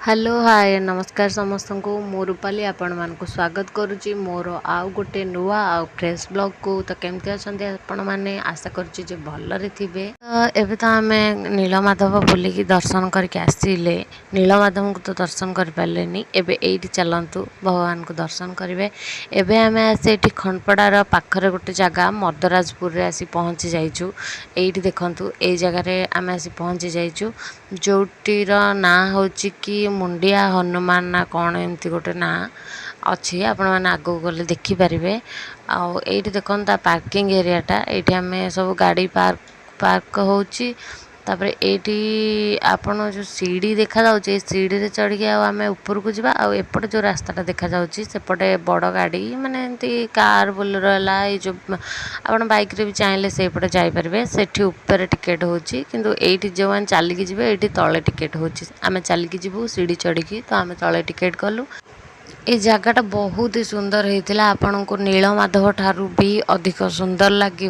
Hello hi नमस्कार समस्त को मो रूपाली आपण मान स्वागत करुच्ची मोर आउ गोटे नुआ आउ फ्रेश ब्लॉग को। तो केमती अच्छा आपण मैंने आशा करुच्ची भलरे थे। एबे तो आम नीलमाधव बुलिकी दर्शन करके आसिले नीलमाधव को तो दर्शन कर पारे एबे एठी चलतु भगवान को दर्शन करेंगे। एबे आम आसी खंडपड़ार पाखरे गोटे जगह mardarajpur आसी पहुँची जाइचु। एठी देखंतु ए जगह आम आसी पहुँची जाइचु जोटीर ना होची कि मुंडिया हनुमान ना कौन एमती गोटे ना अच्छी आपण मैंने आगू गले देखिपारे। आईटी देखता पार्किंग एरियाटा ये आम सब गाड़ी पार्क होची। तापर एटी आपण जो सीढ़ी देखा जाउचे सीढ़ी रे चढ़ के आम ऊपर को जावा एपटे जो रास्ताटा देखा जाउची सेपटे बड़ गाड़ी माने एमती कार बोलेरो हला ए जो आपण बाइक रे भी चाहिले सेपटे जाई परबे। सेठी ऊपर टिकेट होची किंतु एटी जो मान चाली की जिवे एटी तळे टिकेट होची। आमे चाली की जिवु सीढ़ी चढ़ की तो आमे तळे टिकेट कलु। ये जगहटा बहुत ही सुंदर होता आपण को नीलमाधव ठारू भी अधिक सुंदर लगे।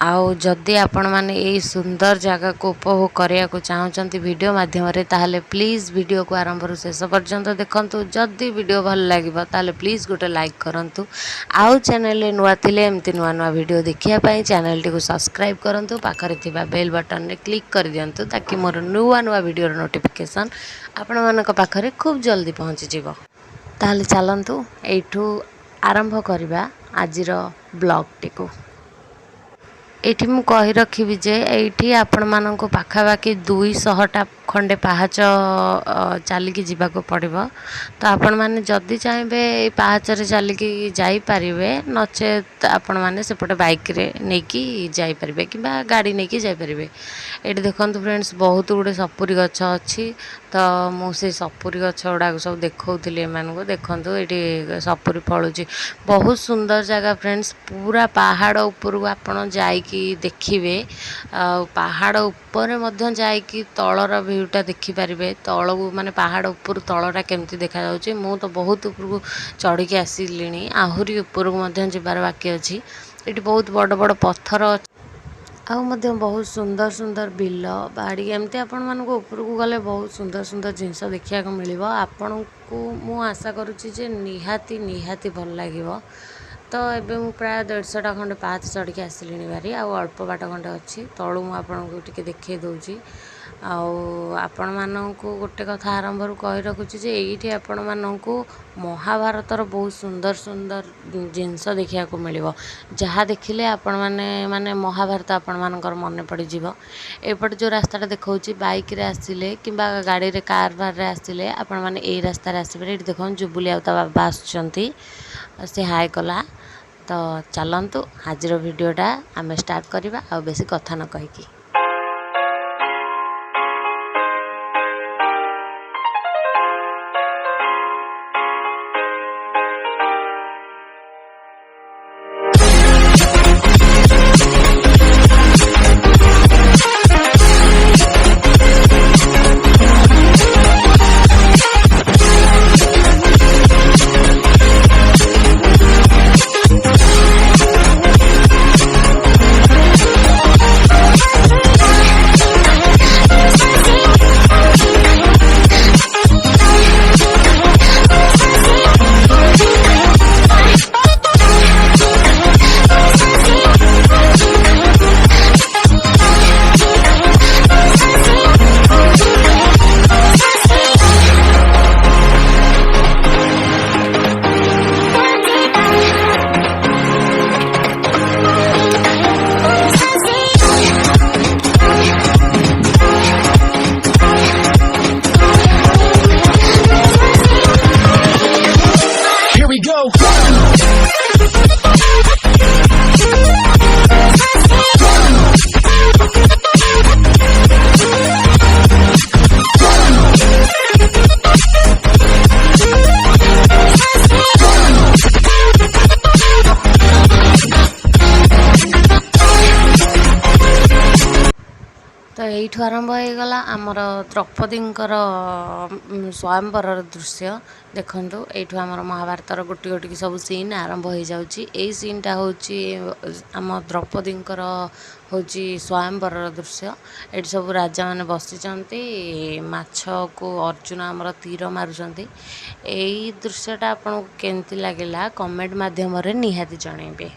आउ जदि आपण माने ये सुंदर जगह को उपभोग करने को चाहते वीडियो माध्यम ताहले प्लीज़ वीडियो को आरंभ रू शेष पर्यंत देखंतु। जदि वीडियो भल लगे ताहले प्लीज़ गोटे लाइक करंतु। आउ चैनल नुआ थिले एमती नुआ नुआ वीडियो देखिया पई चैनल टी को सब्सक्राइब करंतु। पाखरे थिबा बेल बटन रे क्लिक कर दियंतु ताकि मोर नुआ नुआ वीडियो नोटिफिकेशन आपण मानक पाखरे खूब जल्दी पहुंची जिवो। ताहले चलतु एठू आरंभ करवा आजिर ब्लॉग टी को। एठी मु कहि रखिबि जे एठी आपण माननको पाखाबाकी 200टा खंडे पाहाच चलिकी जीवाको पड़िबो। तो आपण माने जदि चाहेबे ए पाहाच रे चलिकी जाई परिबे नचेत आपण माने सेपटे बाइक रे नेकी जाई परिबे किबा गाड़ी नेकी जाई परिबे। एठी देखंतु फ्रेंड्स बहुत गुडे सपुरी गछ अछि। तो मु से सपुरी गछ गुडा सब देखौथिले एमानको देखंतु एठी सपुरी फळुची बहुत सुंदर जगह फ्रेंड्स। पूरा पहाड़ ऊपर को आपण जाईकी देखिबे पहाड़ ऊपर मध्य जाईकी तळर व्यूटा देखि पारिबे। तळକୁ माने पहाड़ ऊपर तळटा केमती देखा जाउची। मु तो बहुत ऊपर को चढ़ी के आसिलिनी आहुरी ऊपर को मध्य जिबार बाकी अछि। एठी बहुत बड़ बड़ पत्थर आउ मध्य बहुत सुंदर सुंदर बिल बाड़ी एमती आपण मानको ऊपर को गले बहुत सुंदर सुंदर जिनस देखिया को मिलिबो। आपण को मु आशा करूची जे निहाती निहाती भल लागिबो। तो एबे मु प्राय 150टा खंडे पाहाच चढ़ के आसिलिनी बारी आउ अल्प बाट खंडे अच्छी तळु मु आपनको टिके देखै दउची। आपण माननको गोटे कथा आरंभ रू कहि रखुची जे एठी आपण माननको महाभारतर बहुत सुंदर सुंदर जिनस देखिया को मिलिबो। जहा देखिले आपण माने महाभारत आपण मानकर मन पड़ी जिवो। एपट जो रास्ताटा देखौची बाइक रे आसिले किबा गाड़ी रे कार भार रे आसिले आपण माने एई रास्ता रे आसिबे। एठी देखन जुबुली आउता बाबा आछंती से हाय कला। तो चलतु आज वीडियोटा आम स्टार्ट करवा आ बेसी कथा न कहीकि। तो यू आरंभ हो गला आमर द्रौपदींकर स्वयंवर दृश्य देखंतु। एठू आमर महाभारतर गोटी गोटी सब सीन आरंभ हो जाउची। ए सीनटा होची आम द्रौपदींकर होची स्वयंवरर दृश्य। एटी सब राजा मैंने बसिचंती माछ को अर्जुन आमर तीर मारुचंती। एई दृश्यटा आपनको केमती लागिला कमेंट माध्यम रे निहाती जणेबे।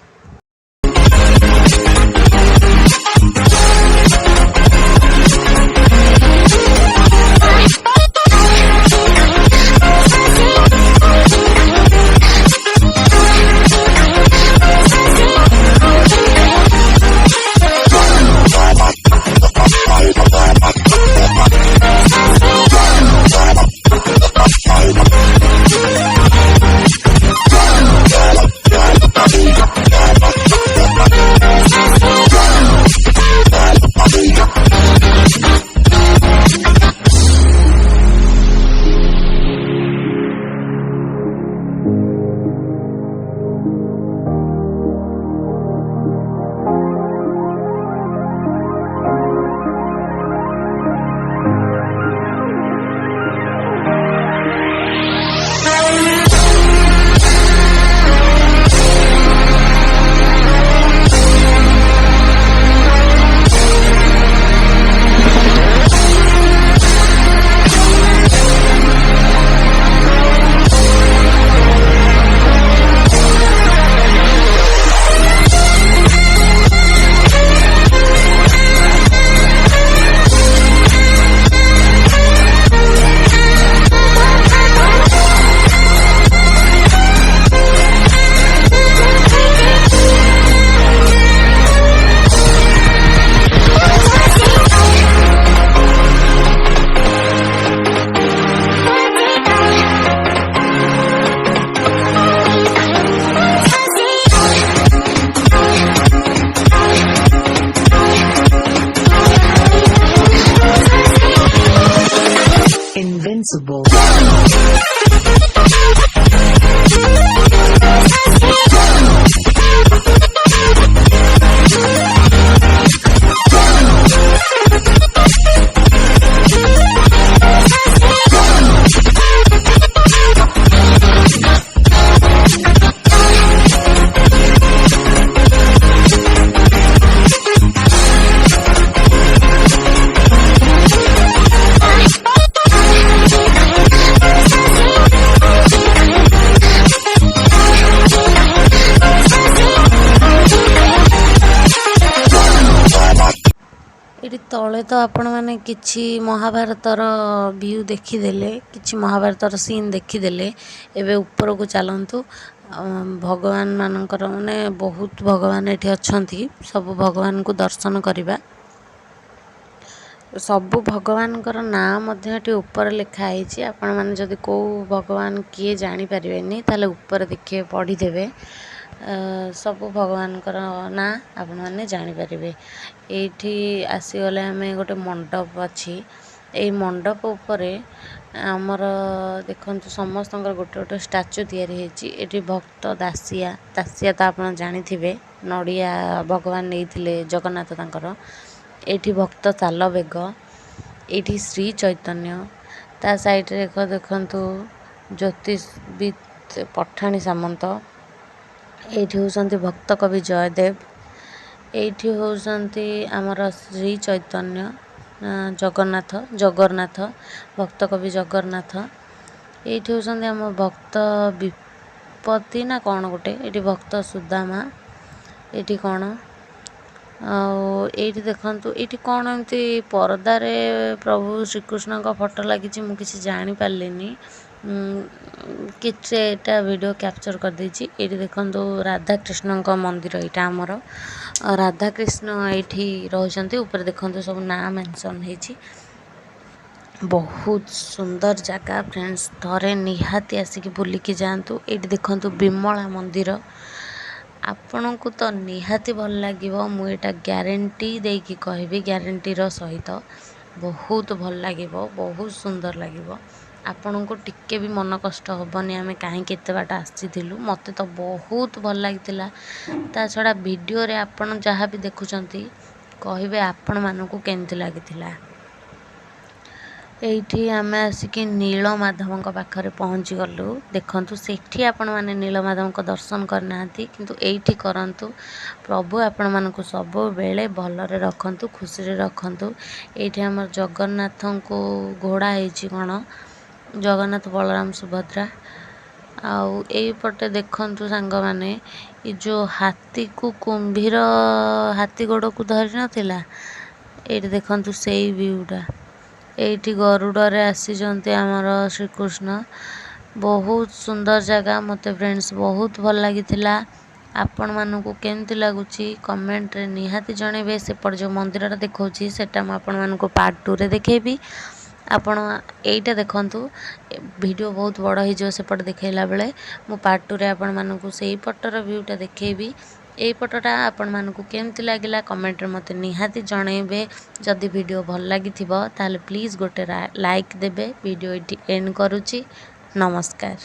Invincible. ये तले तो आपण मैंने किछि महाभारतर व्यू देखीदेले किछि महाभारतर सीन देखीदेले। एबे ऊपर को चलतु भगवान मानकर माने बहुत भगवान एठी अछंती। सब भगवान को दर्शन करिबा। सबु भगवान नाम मध्य ऊपर लिखा है। आपण मैंने जदि को भगवान किए जानी पारिबेनी ताले ऊपर देखिए पढ़ी देबे। सब भगवान ना आपण मैंने जानी पारिबे। एठी आसीगले आमे गोटे मंडप अच्छी। ए मंडप उपरे आमर देखंतु समस्त गोटे गोटे स्टाच्यू तैयारी हेची। एठी भक्त दासिया दासिया तो आपण जानी थिबे नडिया भगवान नेइथिले जगन्नाथ तांकर। एठी भक्त ताल बेग एठी श्री चैतन्य ता साइड रे देखंतु ज्योतिषविद पठाणी सामंत। एठी होसंती भक्त कवि जयदेव। एठी होसंती आमर श्री चैतन्य जगन्नाथ जगन्नाथ भक्त कवि जगन्नाथ। एठी होसंती आम भक्त विपत्ति ना कौन गोटे। एठी भक्त सुदामा। एठी कौन एठी देखंतु एठी कौन एमती परदारे प्रभु श्रीकृष्ण का फोटो लगी। मु किसी जानी पारलिनी किछटा वीडियो कैप्चर कर देछि। एठी देखंतु राधा कृष्ण का मंदिर। एटा हमर राधा कृष्ण एठी रहउछंती। ऊपर देखंतु सब नाम मेंशन हेछि। बहुत सुंदर जगह फ्रेंड्स थरे निहाती आसिक बुलिकी जातु। एठी देखंतु विमला मंदिर। आपन को तो निहाती भल लागिवो। मु एटा ग्यारंटी देकी कहबी ग्यारंटी रो सहित बहुत भल लागिवो बहुत सुंदर लागिवो। आपन को टिके भी मन कष्ट होबनी आमे काहे केते बाट आसीथिलु। मते तो बहुत भल लागितिला। ता छडा वीडियो रे आपन जहा भी देखुचंती कहबे आपन मानको केमति लागितिला। ଏଇଠି ଆମେ ଆସିକି ନୀଳମାଧବଙ୍କ ପାଖରେ ପହଞ୍ଚିଗଲୁ। ଦେଖନ୍ତୁ ସେଠି ଆପଣମାନେ ନୀଳମାଧବଙ୍କ ଦର୍ଶନ କରିନାହାନ୍ତି, କିନ୍ତୁ ଏଇଠି କରନ୍ତୁ। ପ୍ରଭୁ ଆପଣମାନଙ୍କୁ ସବୁବେଳେ ଭଲରେ ରଖନ୍ତୁ, ଖୁସିରେ ରଖନ୍ତୁ। ଏଇଠି ଆମର ଜଗନ୍ନାଥଙ୍କୁ ଘୋଡ଼ା ହେଇଛି କ'ଣ, ଜଗନ୍ନାଥ ବଳରାମ ସୁଭଦ୍ରା। ଆଉ ଏଇପଟେ ଦେଖନ୍ତୁ ସାଙ୍ଗମାନେ, ଏ ଯେଉଁ ହାତୀକୁ କୁମ୍ଭୀର ହାତୀ ଗୋଡ଼କୁ ଧରି ନଥିଲା, ଏଇଠି ଦେଖନ୍ତୁ ସେଇ ଭିଉଟା। ଏଇଠି ଗରୁଡ଼ରେ ଆସିଛନ୍ତି ଆମର ଶ୍ରୀକୃଷ୍ଣ। ବହୁତ ସୁନ୍ଦର ଜାଗା, ମୋତେ ଫ୍ରେଣ୍ଡସ୍ ବହୁତ ଭଲ ଲାଗିଥିଲା। ଆପଣମାନଙ୍କୁ କେମିତି ଲାଗୁଛି କମେଣ୍ଟରେ ନିହାତି ଜଣେଇବେ। ସେପଟେ ଯେଉଁ ମନ୍ଦିରଟା ଦେଖାଉଛି ସେଟା ମୁଁ ଆପଣମାନଙ୍କୁ ପାର୍ଟ 2ରେ ଦେଖେଇବି। ଆପଣ ଏଇଟା ଦେଖନ୍ତୁ, ଭିଡ଼ିଓ ବହୁତ ବଡ଼ ହେଇଯିବ ସେପଟେ ଦେଖେଇଲା ବେଳେ। ମୁଁ ପାର୍ଟ 2ରେ ଆପଣମାନଙ୍କୁ ସେଇ ପଟର ଭିଉଟା ଦେଖେଇବି। ଏଇ ପଟଟା ଆପଣମାନଙ୍କୁ କେମିତି ଲାଗିଲା କମେଣ୍ଟରେ ମୋତେ ନିହାତି ଜଣେଇବେ। ଯଦି ଭିଡ଼ିଓ ଭଲ ଲାଗିଥିବ ତାହେଲେ ପ୍ଲିଜ୍ ଗୋଟେ ଲାଇକ୍ ଦେବେ। ଭିଡ଼ିଓ ଏଠି ଏଣ୍ଡ କରୁଛି। ନମସ୍କାର।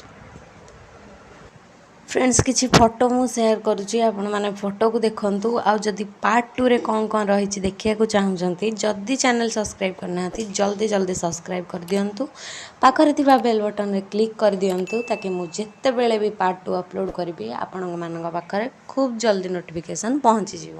ଫ୍ରେଣ୍ଡସ୍, କିଛି ଫଟୋ ମୁଁ ସେୟାର କରୁଛି, ଆପଣମାନେ ଫଟୋକୁ ଦେଖନ୍ତୁ। ଆଉ ଯଦି ପାର୍ଟ 2ରେ କ'ଣ ରହିଛି ଦେଖିବାକୁ ଚାହୁଁଛନ୍ତି, ଯଦି ଚ୍ୟାନେଲ୍ ସବସ୍କ୍ରାଇବ୍ କରିନାହାନ୍ତି ଜଲ୍ଦି ସବସ୍କ୍ରାଇବ୍ କରିଦିଅନ୍ତୁ। ପାଖରେ ଥିବା ବେଲ୍ ବଟନ୍ରେ କ୍ଲିକ୍ କରିଦିଅନ୍ତୁ, ତାକି ମୁଁ ଯେତେବେଳେ ବି ପାର୍ଟ 2 ଅପଲୋଡ଼ କରିବି ଆପଣମାନଙ୍କ ପାଖରେ ଖୁବ୍ ଜଲ୍ଦି ନୋଟିଫିକେସନ୍ ପହଞ୍ଚିଯିବ।